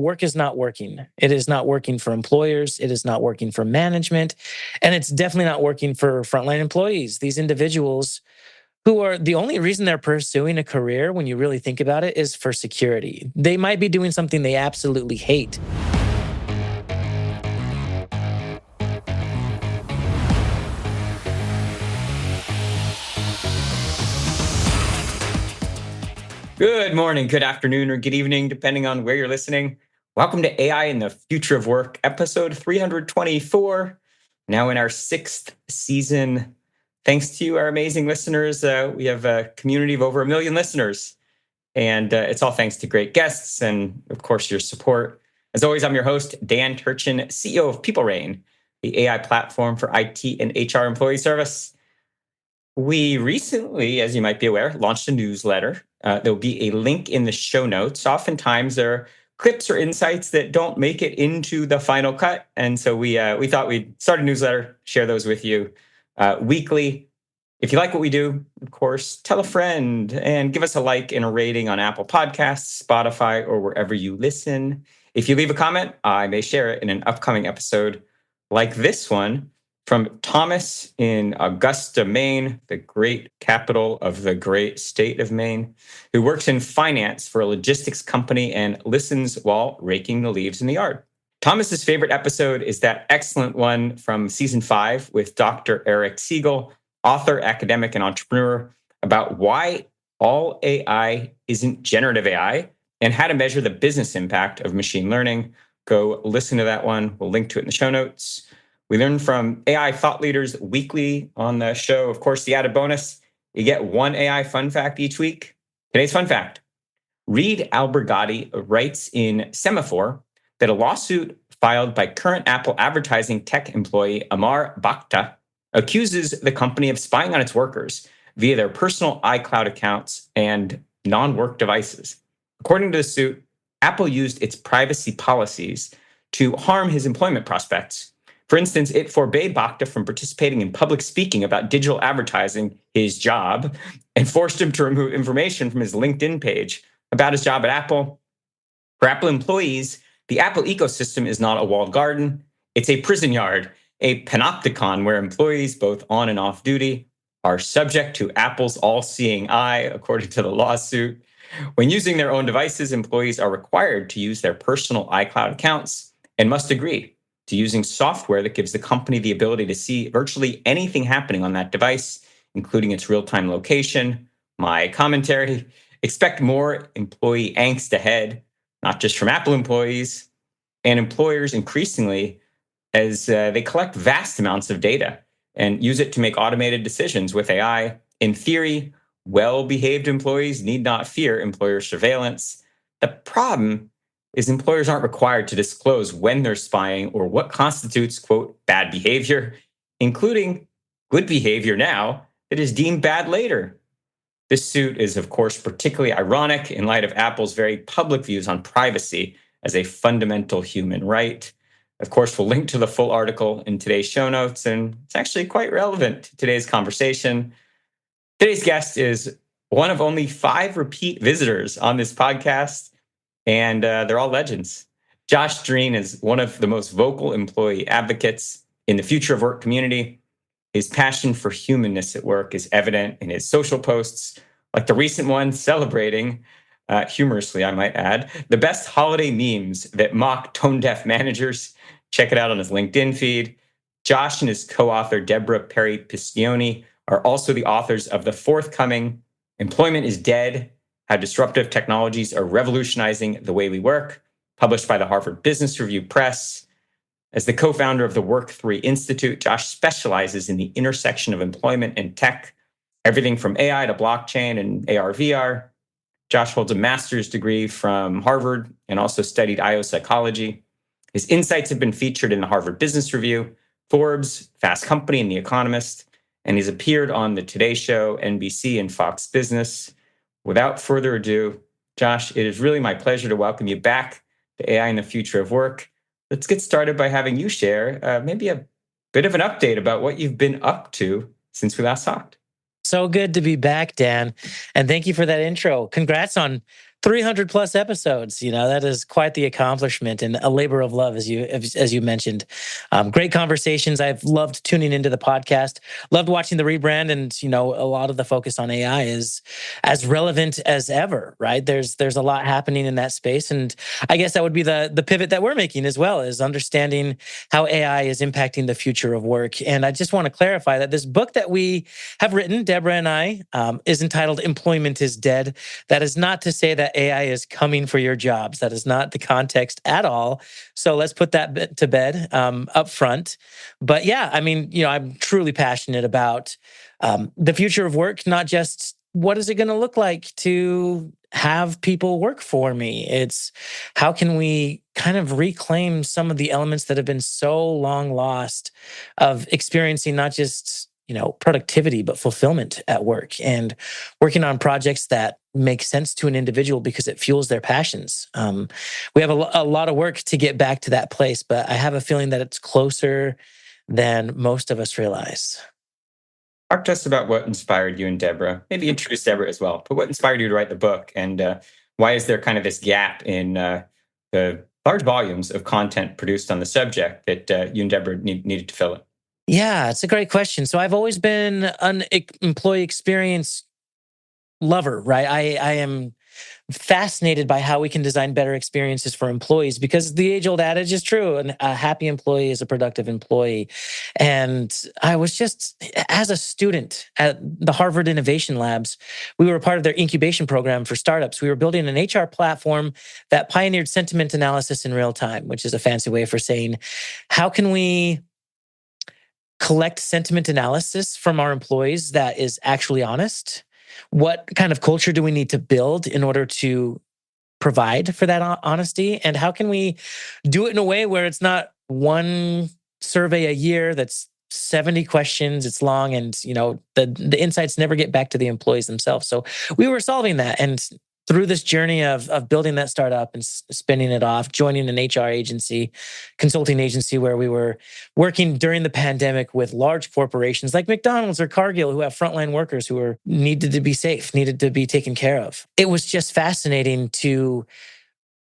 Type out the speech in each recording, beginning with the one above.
work is not working. It is not working for employers. It is not working for management. And it's definitely not working for frontline employees. These individuals who are the only reason they're pursuing a career, when you really think about it, is for security. They might be doing something they absolutely hate. Good morning, good afternoon, or good evening, depending on where you're listening. Welcome to AI in the Future of Work, episode 324, now in our sixth season. Thanks to you, our amazing listeners. We have a community of over 1 million listeners, and it's all thanks to great guests and, of course, your support. As always, I'm your host, Dan Turchin, CEO of PeopleRain, the AI platform for IT and HR employee service. We recently, as you might be aware, launched a newsletter. There'll be a link in the show notes. Oftentimes, there are clips or insights that don't make it into the final cut. And so we thought we'd start a newsletter, share those with you weekly. If you like what we do, of course, tell a friend and give us a like and a rating on Apple Podcasts, Spotify, or wherever you listen. If you leave a comment, I may share it in an upcoming episode like this one from Thomas in Augusta, Maine, the great capital of the great state of Maine, who works in finance for a logistics company and listens while raking the leaves in the yard. Thomas's favorite episode is that excellent one from season 5 with Dr. Eric Siegel, author, academic, and entrepreneur, about why all AI isn't generative AI and how to measure the business impact of machine learning. Go listen to that one. We'll link to it in the show notes. We learn from AI thought leaders weekly on the show. Of course, the added bonus, you get one AI fun fact each week. Today's fun fact: Reed Albergati writes in Semaphore that a lawsuit filed by current Apple advertising tech employee Amar Bhakta accuses the company of spying on its workers via their personal iCloud accounts and non-work devices. According to the suit, Apple used its privacy policies to harm his employment prospects. For instance, it forbade Bhakta from participating in public speaking about digital advertising, his job, and forced him to remove information from his LinkedIn page about his job at Apple. For Apple employees, the Apple ecosystem is not a walled garden. It's a prison yard, a panopticon where employees, both on and off duty, are subject to Apple's all-seeing eye, according to the lawsuit. When using their own devices, employees are required to use their personal iCloud accounts and must agree to using software that gives the company the ability to see virtually anything happening on that device, including its real-time location. My commentary: expect more employee angst ahead, not just from Apple employees and employers increasingly, as they collect vast amounts of data and use it to make automated decisions with AI. In theory, well-behaved employees need not fear employer surveillance. The problem is employers aren't required to disclose when they're spying or what constitutes, quote, bad behavior, including good behavior now that is deemed bad later. This suit is, of course, particularly ironic in light of Apple's very public views on privacy as a fundamental human right. Of course, we'll link to the full article in today's show notes, and it's actually quite relevant to today's conversation. Today's guest is one of only 5 repeat visitors on this podcast, and they're all legends. Josh Drean is one of the most vocal employee advocates in the future of work community. His passion for humanness at work is evident in his social posts, like the recent one celebrating, humorously I might add, the best holiday memes that mock tone-deaf managers. Check it out on his LinkedIn feed. Josh and his co-author, Deborah Perry Piscione, are also the authors of the forthcoming Employment is Dead: How Disruptive Technologies Are Revolutionizing the Way We Work, published by the Harvard Business Review Press. As the co-founder of the Work3 Institute, Josh specializes in the intersection of employment and tech, everything from AI to blockchain and AR/VR. Josh holds a master's degree from Harvard and also studied IO psychology. His insights have been featured in the Harvard Business Review, Forbes, Fast Company, and The Economist, and he's appeared on the Today Show, NBC, and Fox Business. Without further ado, Josh, it is really my pleasure to welcome you back to AI in the Future of Work. Let's get started by having you share maybe a bit of an update about what you've been up to since we last talked. So good to be back, Dan. And thank you for that intro. Congrats on 300 plus episodes. That is quite the accomplishment and a labor of love, as you mentioned. Great conversations. I've loved tuning into the podcast, loved watching the rebrand, and a lot of the focus on AI is as relevant as ever. Right? There's a lot happening in that space, and I guess that would be the pivot that we're making as well, is understanding how AI is impacting the future of work. And I just want to clarify that this book that we have written, Deborah and I, is entitled "Employment is Dead." That is not to say that AI is coming for your jobs. That is not the context at all. So let's put that to bed up front. But yeah, I mean, I'm truly passionate about the future of work, not just what is it going to look like to have people work for me. It's how can we kind of reclaim some of the elements that have been so long lost of experiencing not just productivity, but fulfillment at work, and working on projects that make sense to an individual because it fuels their passions. We have a lot of work to get back to that place, but I have a feeling that it's closer than most of us realize. Talk to us about what inspired you and Deborah. Maybe introduce Deborah as well, but what inspired you to write the book, and why is there kind of this gap in the large volumes of content produced on the subject that you and Deborah needed to fill it? Yeah, it's a great question. So I've always been an employee experience lover, right? I am fascinated by how we can design better experiences for employees, because the age-old adage is true: a happy employee is a productive employee. And I was just, as a student at the Harvard Innovation Labs, we were a part of their incubation program for startups. We were building an HR platform that pioneered sentiment analysis in real time, which is a fancy way for saying, how can we collect sentiment analysis from our employees that is actually honest? What kind of culture do we need to build in order to provide for that honesty? And how can we do it in a way where it's not one survey a year that's 70 questions, it's long, and the insights never get back to the employees themselves. So we were solving that. And through this journey of building that startup and spinning it off, joining an HR agency, consulting agency, where we were working during the pandemic with large corporations like McDonald's or Cargill, who have frontline workers who are needed to be safe, needed to be taken care of. It was just fascinating to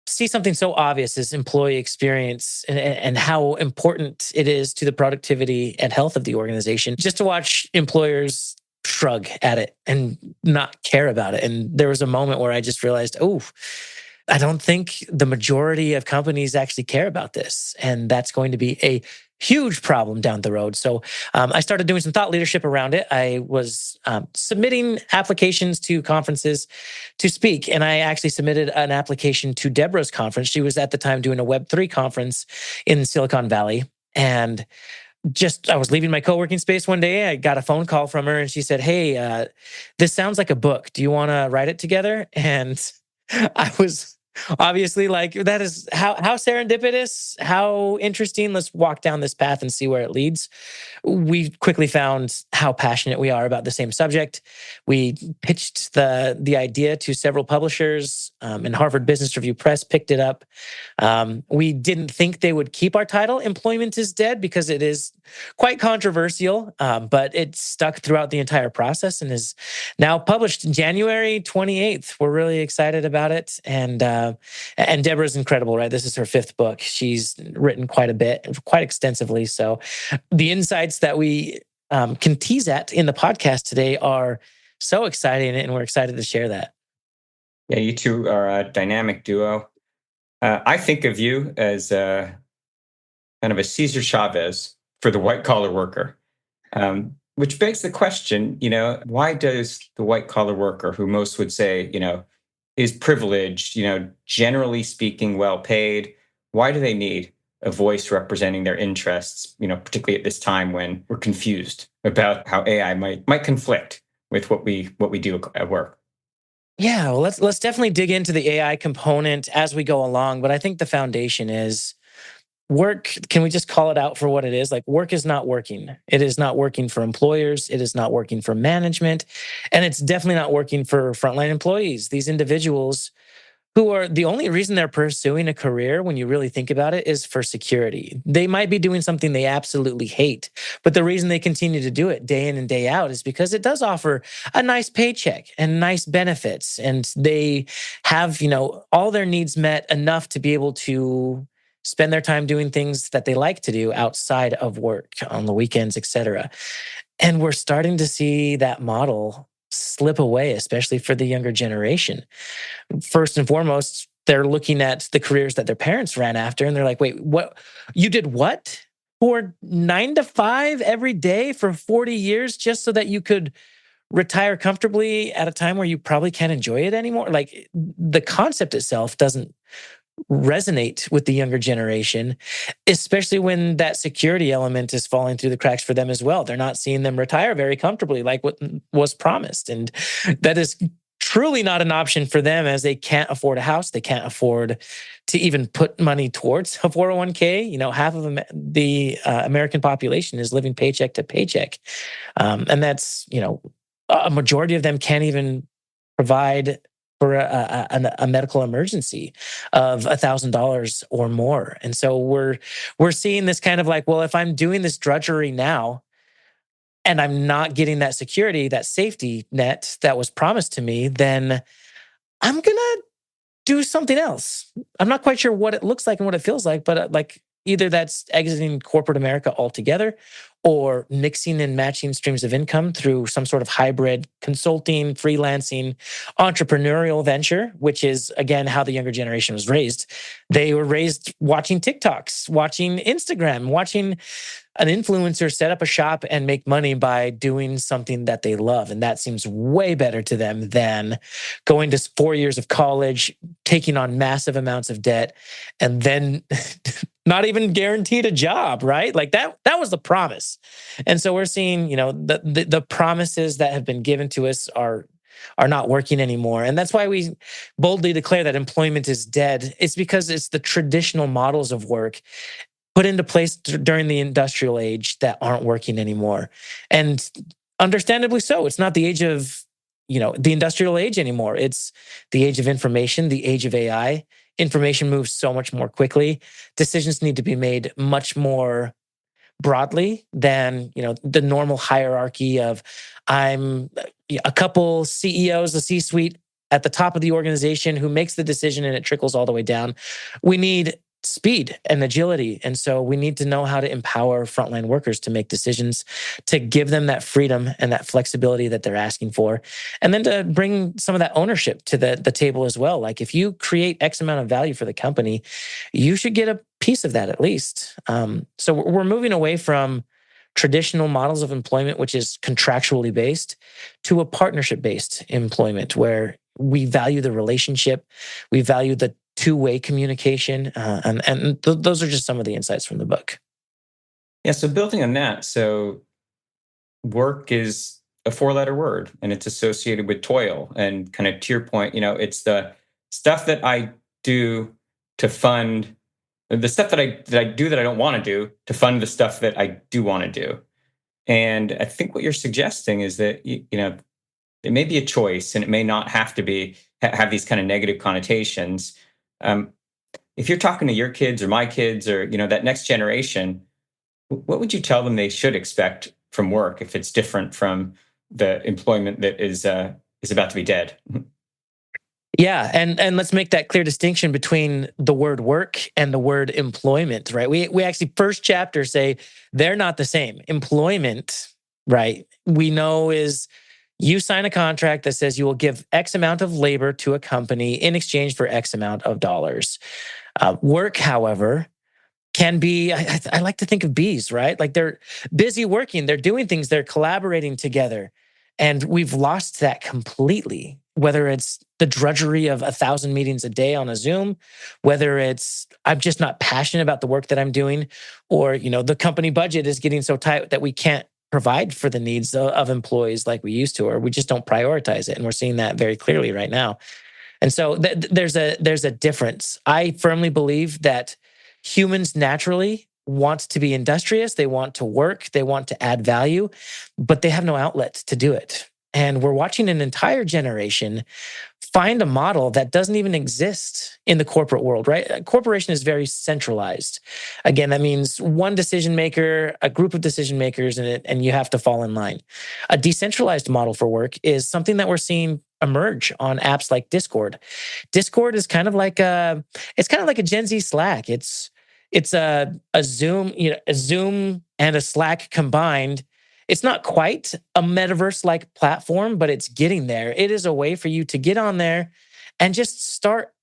see something so obvious as employee experience, and how important it is to the productivity and health of the organization, just to watch employers shrug at it and not care about it. And there was a moment where I just realized, oh, I don't think the majority of companies actually care about this. And that's going to be a huge problem down the road. So I started doing some thought leadership around it. I was submitting applications to conferences to speak. And I actually submitted an application to Deborah's conference. She was at the time doing a Web3 conference in Silicon Valley. And I was leaving my co-working space one day. I got a phone call from her, and she said, "Hey, this sounds like a book. Do you want to write it together?" And I was obviously like, that is how serendipitous, how interesting. Let's walk down this path and see where it leads. We quickly found how passionate we are about the same subject. We pitched the idea to several publishers, and Harvard Business Review Press picked it up. We didn't think they would keep our title, "Employment is Dead," because it is quite controversial, but it stuck throughout the entire process and is now published January 28th. We're really excited about it. And Deborah's incredible, right? This is her 5th book. She's written quite a bit, quite extensively. So the insights that we can tease at in the podcast today are so exciting, and we're excited to share that. Yeah, you two are a dynamic duo. I think of you as kind of a Cesar Chavez for the white collar worker, which begs the question, why does the white collar worker, who most would say, is privileged, generally speaking, well paid, why do they need a voice representing their interests, particularly at this time when we're confused about how AI might conflict with what we do at work? Yeah, well, let's definitely dig into the AI component as we go along. But I think the foundation is work. Can we just call it out for what it is? Like, work is not working. It is not working for employers. It is not working for management. And it's definitely not working for frontline employees. These individuals who are the only reason they're pursuing a career, when you really think about it, is for security. They might be doing something they absolutely hate, but the reason they continue to do it day in and day out is because it does offer a nice paycheck and nice benefits. And they have, all their needs met enough to be able to spend their time doing things that they like to do outside of work on the weekends, et cetera. And we're starting to see that model slip away, especially for the younger generation. First and foremost, they're looking at the careers that their parents ran after, and they're like, wait, what? You did what? For 9 to 5 every day for 40 years just so that you could retire comfortably at a time where you probably can't enjoy it anymore? Like, the concept itself doesn't resonate with the younger generation, especially when that security element is falling through the cracks for them as well. They're not seeing them retire very comfortably like what was promised. And that is truly not an option for them, as they can't afford a house. They can't afford to even put money towards a 401k. Half of the American population is living paycheck to paycheck. And that's, a majority of them can't even provide for a medical emergency of $1,000 or more. And so we're seeing this kind of like, well, if I'm doing this drudgery now and I'm not getting that security, that safety net that was promised to me, then I'm gonna do something else. I'm not quite sure what it looks like and what it feels like, but like, either that's exiting corporate America altogether, or mixing and matching streams of income through some sort of hybrid consulting, freelancing, entrepreneurial venture, which is, again, how the younger generation was raised. They were raised watching TikToks, watching Instagram, watching an influencer set up a shop and make money by doing something that they love. And that seems way better to them than going to 4 years of college, taking on massive amounts of debt, and then not even guaranteed a job, right? Like that was the promise. And so we're seeing, the promises that have been given to us are not working anymore. And that's why we boldly declare that employment is dead. It's because it's the traditional models of work put into place during the industrial age that aren't working anymore. And understandably so. It's not the age of, the industrial age anymore. It's the age of information, the age of AI. Information moves so much more quickly. Decisions need to be made much more broadly than, the normal hierarchy of, I'm a couple CEOs, the C-suite at the top of the organization who makes the decision and it trickles all the way down. We need speed and agility. And so we need to know how to empower frontline workers to make decisions, to give them that freedom and that flexibility that they're asking for. And then to bring some of that ownership to the table as well. Like, if you create X amount of value for the company, you should get a piece of that at least. So we're moving away from traditional models of employment, which is contractually based, to a partnership based employment where we value the relationship, we value the two-way communication, and those are just some of the insights from the book. Yeah. So building on that, so work is a four-letter word, and it's associated with toil. And kind of to your point, it's the stuff that I do to fund the stuff that I do that I don't want to do to fund the stuff that I do want to do. And I think what you're suggesting is that it may be a choice, and it may not have to be have these kind of negative connotations. If you're talking to your kids or my kids or that next generation, what would you tell them they should expect from work if it's different from the employment that is about to be dead? Yeah, and let's make that clear distinction between the word work and the word employment, right? We actually, first chapter, say they're not the same. Employment, right, we know is you sign a contract that says you will give X amount of labor to a company in exchange for X amount of dollars. Work, however, can be, I like to think of bees, right? Like, they're busy working, they're doing things, they're collaborating together. And we've lost that completely, whether it's the drudgery of 1,000 meetings a day on a Zoom, whether it's I'm just not passionate about the work that I'm doing, or, the company budget is getting so tight that we can't provide for the needs of employees like we used to, or we just don't prioritize it. And we're seeing that very clearly right now. And so there's a difference. I firmly believe that humans naturally want to be industrious. They want to work. They want to add value, but they have no outlet to do it. And we're watching an entire generation find a model that doesn't even exist in the corporate world, right? A corporation is very centralized. Again, that means one decision maker, a group of decision makers, and you have to fall in line. A decentralized model for work is something that we're seeing emerge on apps like Discord. Discord is kind of like a Gen Z Slack. It's a Zoom, a Zoom and a Slack combined. It's not quite a metaverse like platform, but it's getting there. It is a way for you to get on there and just start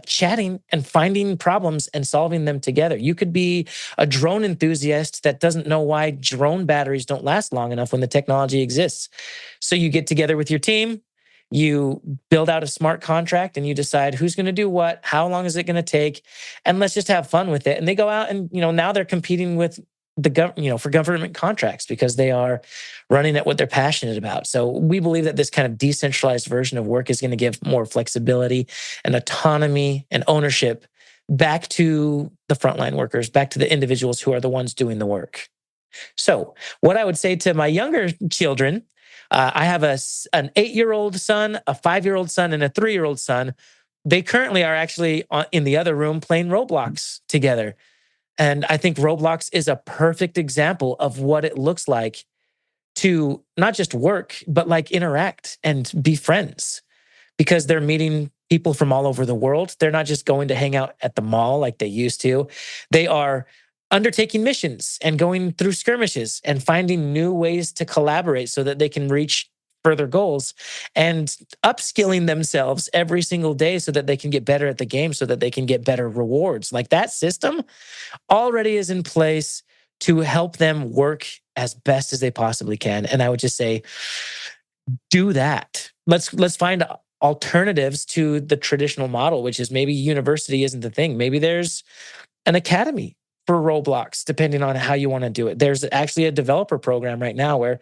chatting and finding problems and solving them together. You could be a drone enthusiast that doesn't know why drone batteries don't last long enough when the technology exists. So you get together with your team, you build out a smart contract, and you decide who's going to do what, how long is it going to take, and let's just have fun with it. And they go out and now they're competing with for government contracts because they are running at what they're passionate about. So we believe that this kind of decentralized version of work is going to give more flexibility and autonomy and ownership back to the frontline workers, back to the individuals who are the ones doing the work. So what I would say to my younger children, I have an 8-year-old son, a 5-year-old son, and a 3-year-old son. They currently are actually in the other room playing Roblox together. And I think Roblox is a perfect example of what it looks like to not just work, but like interact and be friends, because they're meeting people from all over the world. They're not just going to hang out at the mall like they used to. They are undertaking missions and going through skirmishes and finding new ways to collaborate so that they can reach further goals and upskilling themselves every single day so that they can get better at the game, so that they can get better rewards. Like that system already is in place to help them work as best as they possibly can. And I would just say, do that. Let's find alternatives to the traditional model, which is maybe university isn't the thing. Maybe there's an academy for Roblox, depending on how you want to do it. There's actually a developer program right now where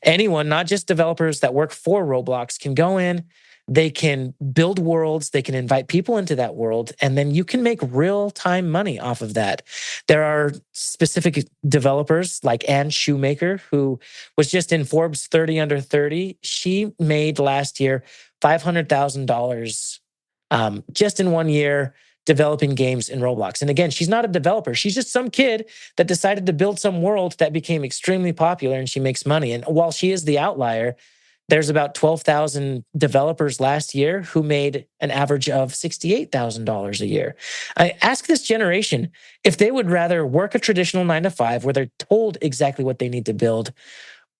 anyone, not just developers that work for Roblox, can go in, they can build worlds, they can invite people into that world, and then you can make real-time money off of that. There are specific developers like Anne Shoemaker, who was just in Forbes 30 under 30. She made last year $500,000 just in 1 year developing games in Roblox. And again, she's not a developer. She's just some kid that decided to build some world that became extremely popular, and she makes money. And while she is the outlier, there's about 12,000 developers last year who made an average of $68,000 a year. I ask this generation if they would rather work a traditional 9 to 5 where they're told exactly what they need to build,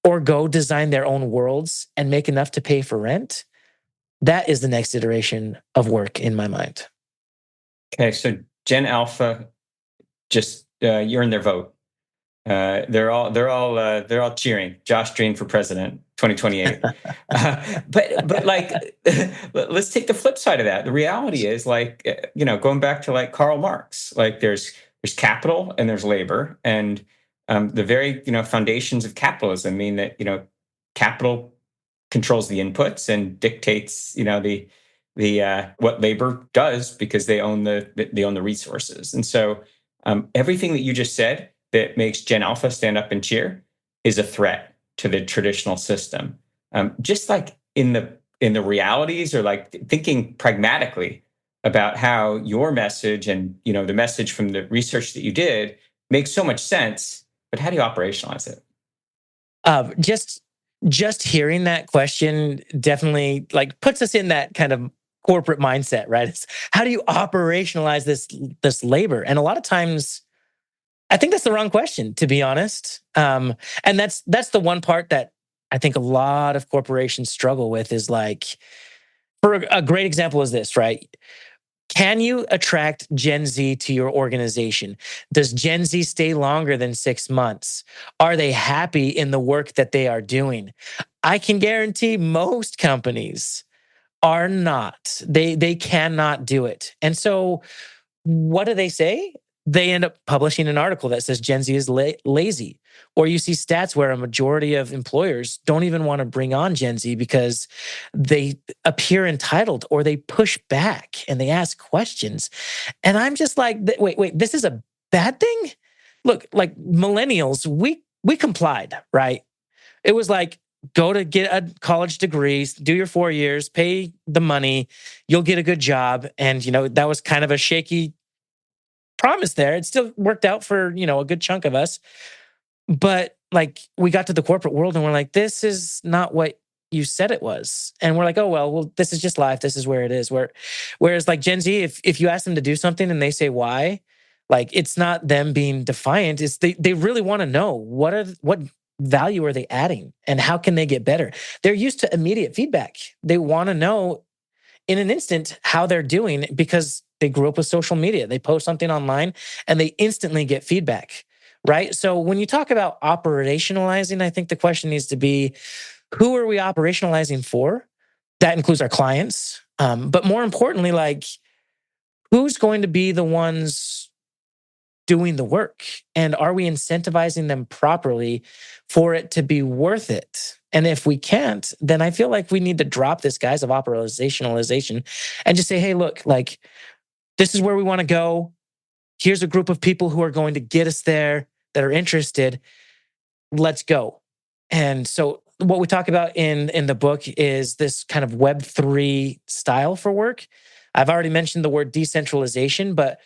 or go design their own worlds and make enough to pay for rent. That is the next iteration of work in my mind. Okay, so Gen Alpha just earned their vote. They're all cheering Josh Drean for president 2028. But like, let's take the flip side of that. The reality is, like, going back to like Karl Marx, like there's capital and there's labor, and the very foundations of capitalism mean that capital controls the inputs and dictates the what labor does, because they own the resources. And so everything that you just said that makes Gen Alpha stand up and cheer is a threat to the traditional system. Just like in the realities, or like thinking pragmatically about how your message and the message from the research that you did makes so much sense, but how do you operationalize it? Just hearing that question definitely like puts us in that kind of corporate mindset, right? It's how do you operationalize this labor? And a lot of times, I think that's the wrong question, to be honest. And that's the one part that I think a lot of corporations struggle with, is like, for a great example is this, right? Can you attract Gen Z to your organization? Does Gen Z stay longer than 6 months? Are they happy in the work that they are doing? I can guarantee most companies are not. They cannot do it. And so what do they say? They end up publishing an article that says Gen Z is lazy. Or you see stats where a majority of employers don't even want to bring on Gen Z because they appear entitled, or they push back and they ask questions. And I'm just like, wait, this is a bad thing? Look, like millennials, we complied, right? It was like, go to get a college degree, do your 4 years, pay the money, you'll get a good job. And, that was kind of a shaky promise there. It still worked out for, a good chunk of us. But like we got to the corporate world and we're like, this is not what you said it was. And we're like, oh, well, this is just life. This is where it is. Whereas like Gen Z, if you ask them to do something and they say why, like it's not them being defiant. It's they really want to know what value are they adding and how can they get better? They're used to immediate feedback. They want to know in an instant how they're doing because they grew up with social media. They post something online and they instantly get feedback, right? So when you talk about operationalizing, I think the question needs to be, who are we operationalizing for? That includes our clients. But more importantly, like who's going to be the ones doing the work? And are we incentivizing them properly for it to be worth it? And if we can't, then I feel like we need to drop this guise of operationalization and just say, hey, look, like this is where we want to go. Here's a group of people who are going to get us there that are interested. Let's go. And so what we talk about in the book is this kind of Web3 style for work. I've already mentioned the word decentralization, but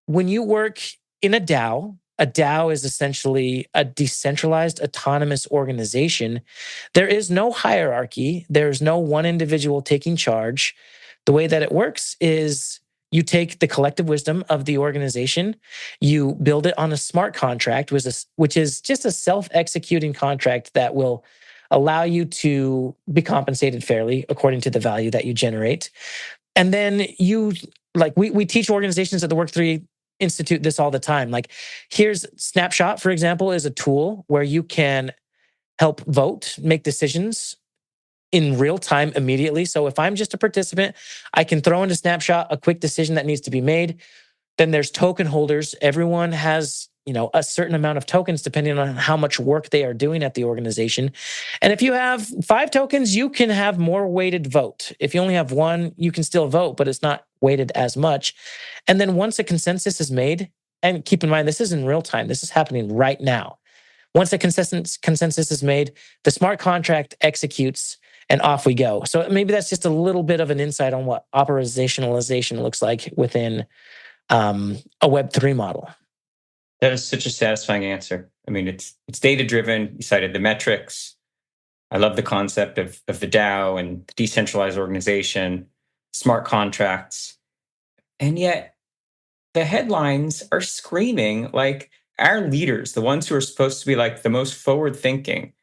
when you work in a DAO is essentially a decentralized autonomous organization. There is no hierarchy. There's no one individual taking charge. The way that it works is you take the collective wisdom of the organization, you build it on a smart contract, which is just a self-executing contract that will allow you to be compensated fairly according to the value that you generate. And then we teach organizations at the Work3 Institute this all the time. Like here's Snapshot, for example, is a tool where you can help vote, make decisions in real time immediately. So if I'm just a participant, I can throw into Snapshot a quick decision that needs to be made. Then there's token holders. Everyone has, a certain amount of tokens depending on how much work they are doing at the organization. And if you have 5 tokens, you can have more weighted vote. If you only have 1, you can still vote, but it's not weighted as much. And then once a consensus is made, and keep in mind, this is in real time. This is happening right now. Once a consensus is made, the smart contract executes and off we go. So maybe that's just a little bit of an insight on what operationalization looks like within a Web3 model. That is such a satisfying answer. I mean, it's data driven. You cited the metrics. I love the concept of the DAO and the decentralized organization, smart contracts. And yet the headlines are screaming like our leaders, the ones who are supposed to be like the most forward thinking,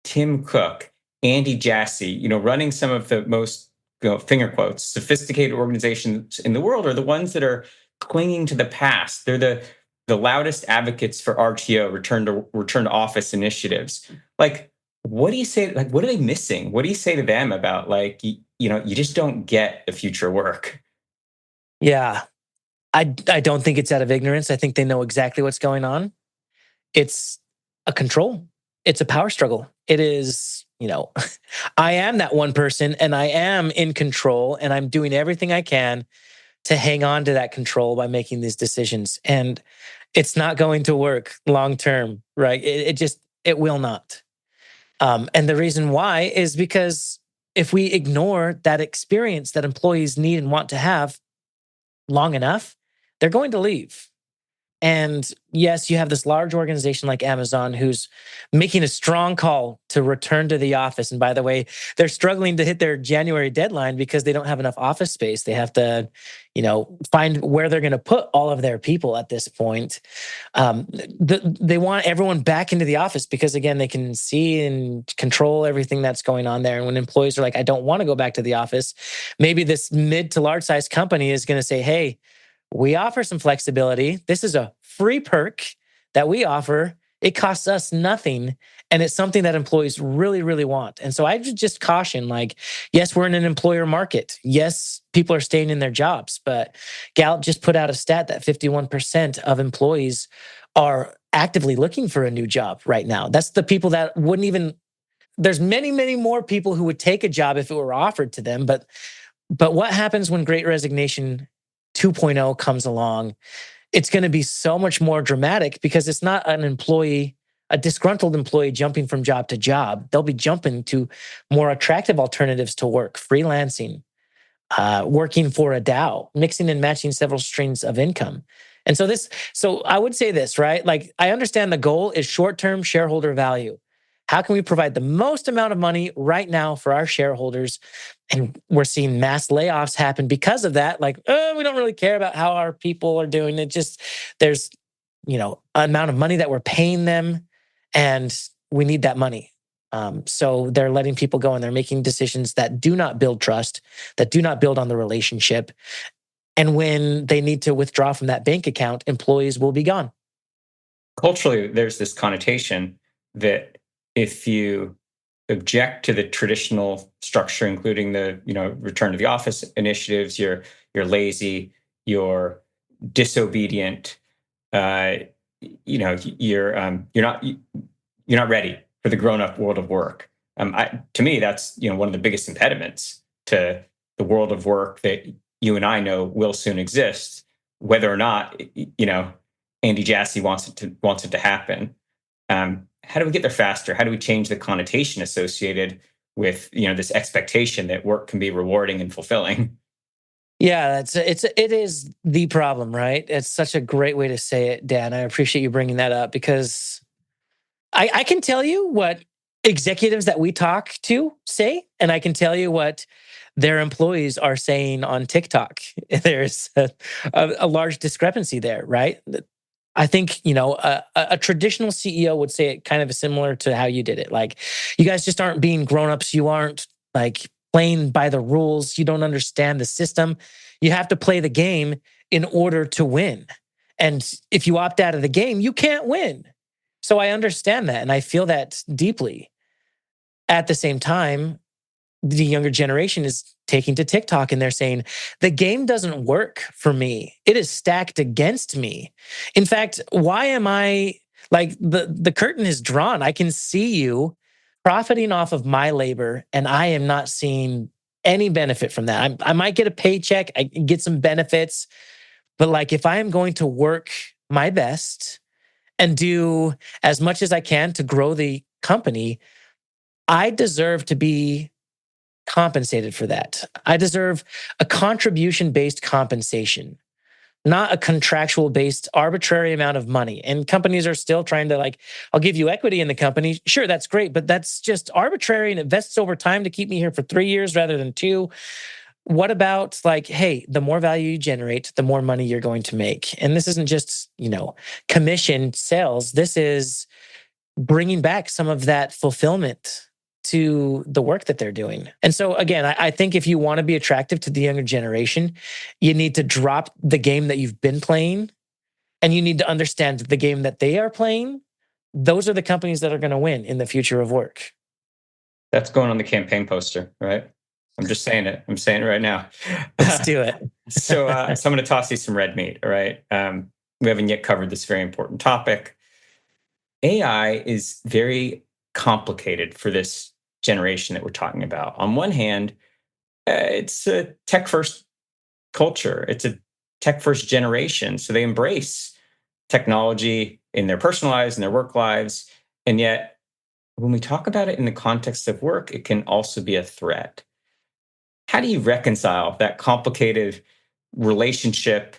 Tim Cook, Andy Jassy, running some of the most, finger quotes, sophisticated organizations in the world are the ones that are clinging to the past. They're the loudest advocates for RTO, return to office initiatives. Like, what do you say? Like, what are they missing? What do you say to them about like, you just don't get the future work? Yeah, I don't think it's out of ignorance. I think they know exactly what's going on. It's a control. It's a power struggle. It is, I am that one person and I am in control and I'm doing everything I can to hang on to that control by making these decisions. And it's not going to work long term, right? It will not. And the reason why is because if we ignore that experience that employees need and want to have long enough, they're going to leave. And yes, you have this large organization like Amazon who's making a strong call to return to the office. And by the way, they're struggling to hit their January deadline because they don't have enough office space. They have to, find where they're going to put all of their people at this point. They want everyone back into the office because, again, they can see and control everything that's going on there. And when employees are like, I don't want to go back to the office, maybe this mid to large size company is going to say, hey, we offer some flexibility. This is a free perk that we offer. It costs us nothing. And it's something that employees really, really want. And so I just caution, like, yes, we're in an employer market. Yes, people are staying in their jobs. But Gallup just put out a stat that 51% of employees are actively looking for a new job right now. That's the people that wouldn't even, there's many, many more people who would take a job if it were offered to them. But what happens when Great Resignation 2.0 comes along? It's going to be so much more dramatic because it's not an employee a disgruntled employee jumping from job to job. They'll be jumping to more attractive alternatives to work, freelancing, working for a DAO, mixing and matching several streams of income. And so I would say this, right? Like, I understand the goal is short-term shareholder value. How can we provide the most amount of money right now for our shareholders? And we're seeing mass layoffs happen because of that. Like, oh, we don't really care about how our people are doing. It just, there's, amount of money that we're paying them, and we need that money. So they're letting people go, and they're making decisions that do not build trust, that do not build on the relationship. And when they need to withdraw from that bank account, employees will be gone. Culturally, there's this connotation that if you object to the traditional structure, including the return to the office initiatives, you're lazy, you're disobedient, you're not ready for the grown-up world of work. To me, that's one of the biggest impediments to the world of work that you and I know will soon exist, whether or not Andy Jassy wants it to happen. How do we get there faster? How do we change the connotation associated with this expectation that work can be rewarding and fulfilling? Yeah, it is the problem, right? It's such a great way to say it, Dan. I appreciate you bringing that up, because I can tell you what executives that we talk to say, and I can tell you what their employees are saying on TikTok. There's a large discrepancy there, right? I think, a traditional CEO would say it kind of similar to how you did it. Like, you guys just aren't being grown-ups. You aren't like playing by the rules. You don't understand the system. You have to play the game in order to win. And if you opt out of the game, you can't win. So I understand that, and I feel that deeply. At the same time, the younger generation is taking to TikTok, and they're saying, the game doesn't work for me. It is stacked against me. In fact, why am I like the curtain is drawn? I can see you profiting off of my labor, and I am not seeing any benefit from that. I might get a paycheck, I can get some benefits, but like, if I am going to work my best and do as much as I can to grow the company, I deserve to be compensated for that. I deserve a contribution based compensation, not a contractual based arbitrary amount of money. And companies are still trying to, like, I'll give you equity in the company. Sure, that's great, but that's just arbitrary, and it vests over time to keep me here for 3 years rather than 2. What about, like, hey, the more value you generate, the more money you're going to make? And this isn't just, commission sales. This is bringing back some of that fulfillment to the work that they're doing. And so again, I think if you want to be attractive to the younger generation, you need to drop the game that you've been playing, and you need to understand the game that they are playing. Those are the companies that are going to win in the future of work. That's going on the campaign poster, right? I'm just saying it. I'm saying it right now. Let's do it. So I'm going to toss you some red meat, all right? We haven't yet covered this very important topic. AI is very complicated for this generation that we're talking about. On one hand, it's a tech-first culture. It's a tech-first generation. So they embrace technology in their personal lives and their work lives. And yet, when we talk about it in the context of work, it can also be a threat. How do you reconcile that complicated relationship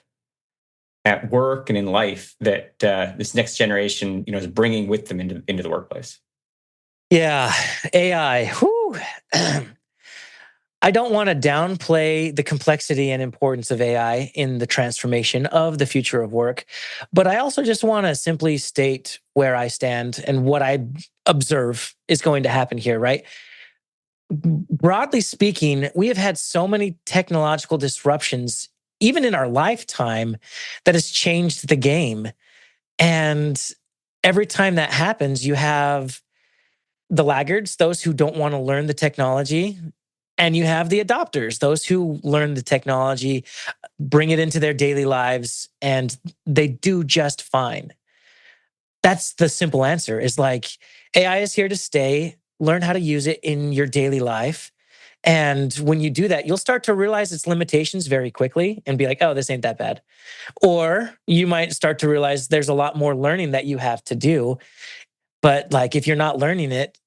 at work and in life that this next generation, is bringing with them into the workplace? Yeah, AI. Whew. I don't want to downplay the complexity and importance of AI in the transformation of the future of work, but I also just want to simply state where I stand and what I observe is going to happen here, right? Broadly speaking, we have had so many technological disruptions, even in our lifetime, that has changed the game. And every time that happens, you have the laggards, those who don't want to learn the technology, and you have the adopters, those who learn the technology, bring it into their daily lives, and they do just fine. That's the simple answer, is like, AI is here to stay. Learn how to use it in your daily life. And when you do that, you'll start to realize its limitations very quickly and be like, oh, this ain't that bad. Or you might start to realize there's a lot more learning that you have to do. But like, if you're not learning it,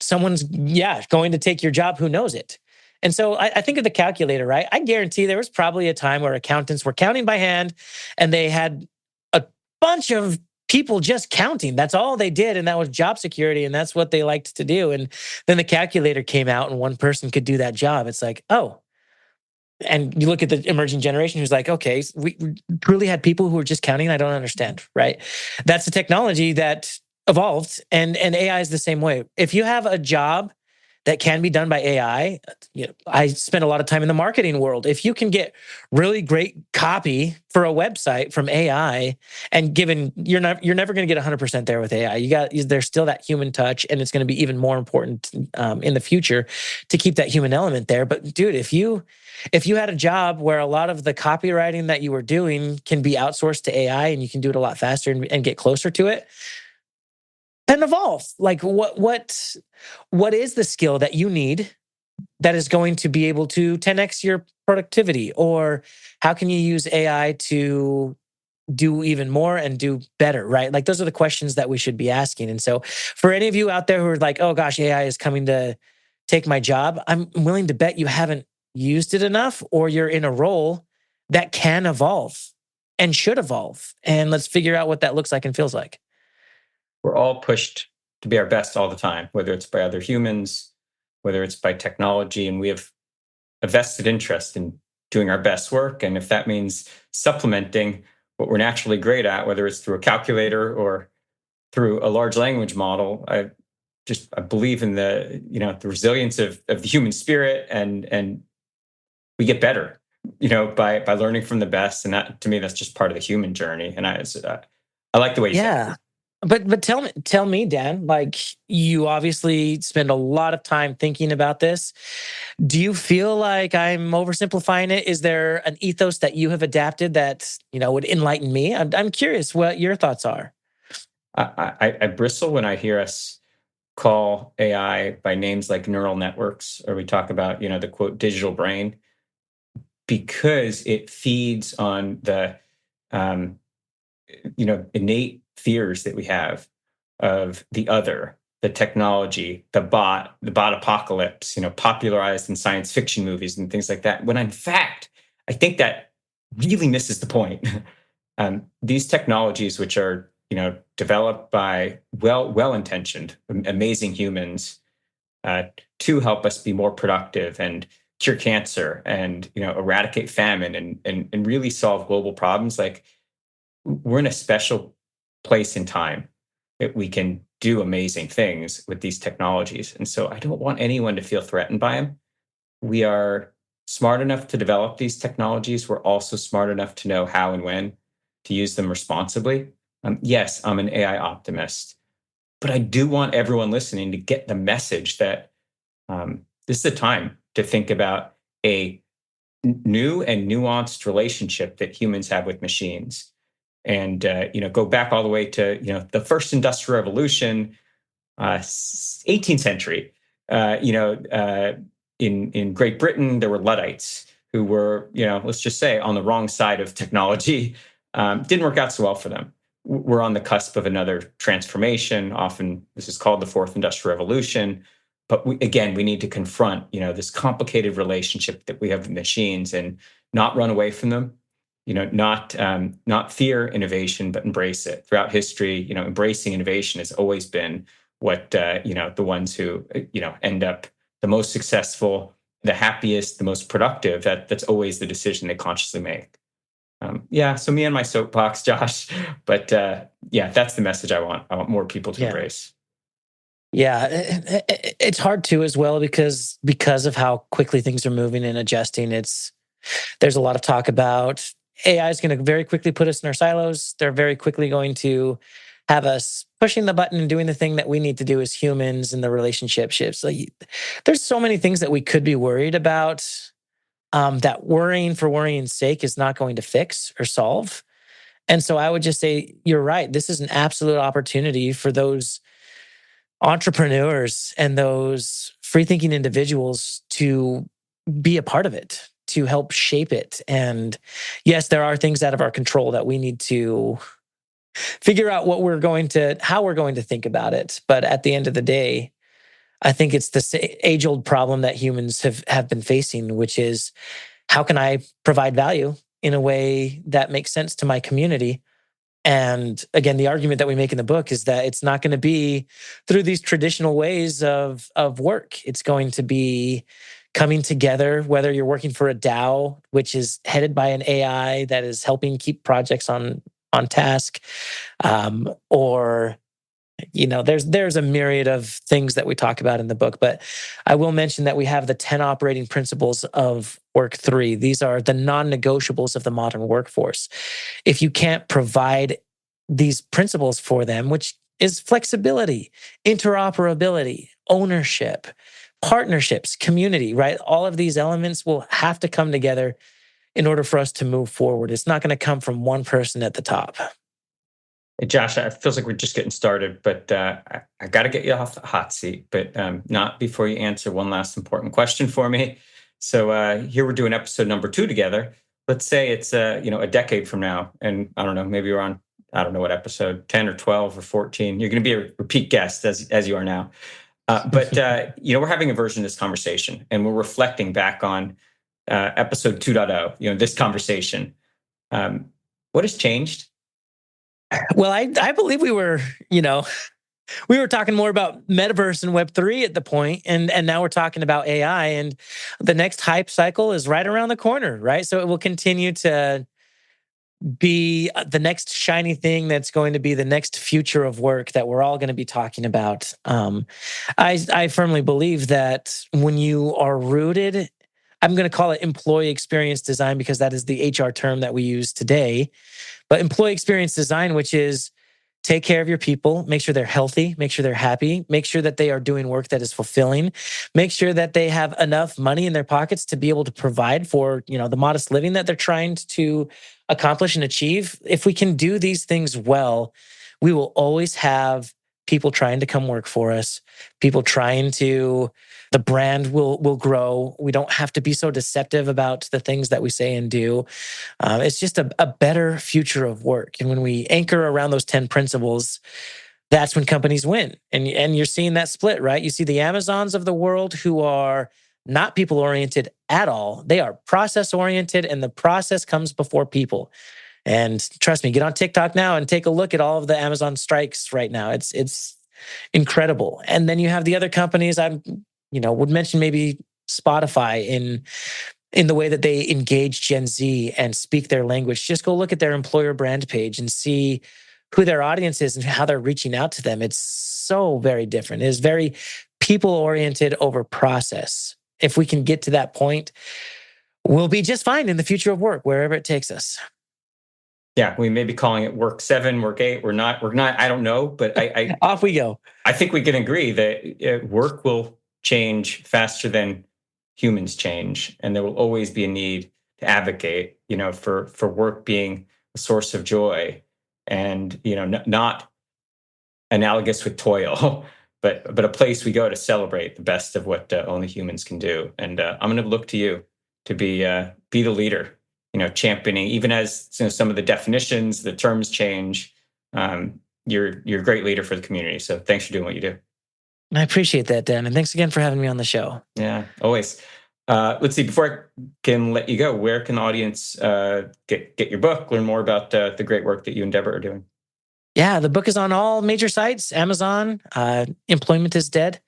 someone's going to take your job who knows it. And so I think of the calculator, right? I guarantee there was probably a time where accountants were counting by hand and they had a bunch of people just counting. That's all they did. And that was job security. And that's what they liked to do. And then the calculator came out and one person could do that job. It's like, oh, and you look at the emerging generation who's like, okay, we truly had people who were just counting. I don't understand, right? That's the technology that evolved, and AI is the same way. If you have a job that can be done by AI, I spend a lot of time in the marketing world. If you can get really great copy for a website from AI, and given you're never going to get 100% there with AI, there's still that human touch, and it's going to be even more important in the future to keep that human element there. But dude, if you had a job where a lot of the copywriting that you were doing can be outsourced to AI and you can do it a lot faster and get closer to it, then evolve. Like what is the skill that you need that is going to be able to 10x your productivity? Or how can you use AI to do even more and do better, right? Like those are the questions that we should be asking. And so for any of you out there who are like, oh gosh, AI is coming to take my job, I'm willing to bet you haven't used it enough, or you're in a role that can evolve and should evolve. And let's figure out what that looks like and feels like. We're all pushed to be our best all the time, whether it's by other humans, whether it's by technology, and we have a vested interest in doing our best work. And if that means supplementing what we're naturally great at, whether it's through a calculator or through a large language model, I believe in the resilience of the human spirit, and we get better, by learning from the best. And that, to me, that's just part of the human journey. And I like the way you say it. Yeah. But tell me, Dan, like you obviously spend a lot of time thinking about this. Do you feel like I'm oversimplifying it? Is there an ethos that you have adapted that, would enlighten me? I'm curious what your thoughts are. I bristle when I hear us call AI by names like neural networks, or we talk about, the quote, digital brain, because it feeds on the, innate fears that we have of the other, the technology, the bot apocalypse, popularized in science fiction movies and things like that. When in fact, I think that really misses the point. These technologies, which are, developed by well-intentioned, amazing humans, to help us be more productive and cure cancer and, eradicate famine and really solve global problems. Like, we're in a special place in time that we can do amazing things with these technologies. And so I don't want anyone to feel threatened by them. We are smart enough to develop these technologies. We're also smart enough to know how and when to use them responsibly. Yes, I'm an AI optimist, but I do want everyone listening to get the message that this is a time to think about a new and nuanced relationship that humans have with machines. And go back all the way to the first industrial revolution, 18th century. In Great Britain, there were Luddites who were, let's just say, on the wrong side of technology. Didn't work out so well for them. We're on the cusp of another transformation. Often this is called the fourth industrial revolution. But we need to confront, this complicated relationship that we have with machines and not run away from them. Not fear innovation, but embrace it. Throughout history, embracing innovation has always been what the ones who end up the most successful, the happiest, the most productive. That's always the decision they consciously make. So me and my soapbox, Josh. But that's the message I want. I want more people to embrace. Yeah, it's hard too as well because of how quickly things are moving and adjusting. There's a lot of talk about AI is going to very quickly put us in our silos. They're very quickly going to have us pushing the button and doing the thing that we need to do as humans in the relationship shifts. Like, there's so many things that we could be worried about that worrying for worrying's sake is not going to fix or solve. And so I would just say, you're right. This is an absolute opportunity for those entrepreneurs and those free thinking individuals to be a part of it, to help shape it. And yes, there are things out of our control that we need to figure out how we're going to think about it. But at the end of the day, I think it's the age-old problem that humans have been facing, which is how can I provide value in a way that makes sense to my community? And again, the argument that we make in the book is that it's not going to be through these traditional ways of work. It's going to be coming together, whether you're working for a DAO, which is headed by an AI that is helping keep projects on task, or there's a myriad of things that we talk about in the book. But I will mention that we have the 10 operating principles of Work3. These are the non-negotiables of the modern workforce. If you can't provide these principles for them, which is flexibility, interoperability, ownership, partnerships, community, right? All of these elements will have to come together in order for us to move forward. It's not going to come from one person at the top. Hey, Josh, it feels like we're just getting started, but I got to get you off the hot seat, but not before you answer one last important question for me. So here we're doing episode number 2 together. Let's say it's a decade from now, and I don't know, maybe we're on, I don't know what episode, 10 or 12 or 14. You're going to be a repeat guest as you are now. But we're having a version of this conversation, and we're reflecting back on episode 2.0. This conversation. What has changed? Well, I believe we were talking more about metaverse and Web3 at the point, and now we're talking about AI, and the next hype cycle is right around the corner, right? So it will continue to be the next shiny thing that's going to be the next future of work that we're all going to be talking about. I firmly believe that when you are rooted, I'm going to call it employee experience design because that is the HR term that we use today. But employee experience design, which is take care of your people, make sure they're healthy, make sure they're happy, make sure that they are doing work that is fulfilling, make sure that they have enough money in their pockets to be able to provide for, the modest living that they're trying to accomplish and achieve. If we can do these things well, we will always have people trying to come work for us, the brand will grow. We don't have to be so deceptive about the things that we say and do. It's just a better future of work. And when we anchor around those 10 principles, that's when companies win. And you're seeing that split, right? You see the Amazons of the world who are not people-oriented at all. They are process-oriented, and the process comes before people. And trust me, get on TikTok now and take a look at all of the Amazon strikes right now. It's incredible. And then you have the other companies would mention maybe Spotify in the way that they engage Gen Z and speak their language. Just go look at their employer brand page and see who their audience is and how they're reaching out to them. It's so very different. It is very people-oriented over process. If we can get to that point, we'll be just fine in the future of work, wherever it takes us. Yeah, we may be calling it work 7, work 8. We're not, I don't know, but I off we go. I think we can agree that work will change faster than humans change. And there will always be a need to advocate, for work being a source of joy and, not analogous with toil, but a place we go to celebrate the best of what only humans can do. And I'm going to look to you to be the leader, championing, even as some of the definitions, the terms change. You're a great leader for the community. So thanks for doing what you do. I appreciate that, Dan. And thanks again for having me on the show. Yeah, always. Let's see, before I can let you go, where can the audience get your book, learn more about the great work that you and Deborah are doing? Yeah, the book is on all major sites, Amazon, Employment is Dead.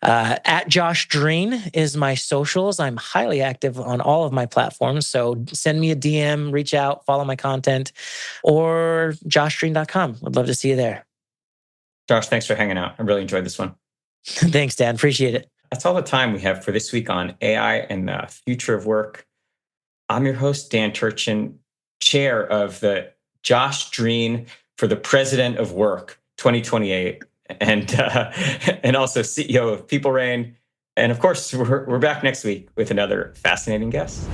At Josh Drean is my socials. I'm highly active on all of my platforms. So send me a DM, reach out, follow my content, or joshdrean.com. I'd love to see you there. Josh, thanks for hanging out. I really enjoyed this one. Thanks, Dan. Appreciate it. That's all the time we have for this week on AI and the future of work. I'm your host, Dan Turchin, chair of the Josh Drean for the President of Work 2028, and also CEO of People Reign. And of course, we're back next week with another fascinating guest.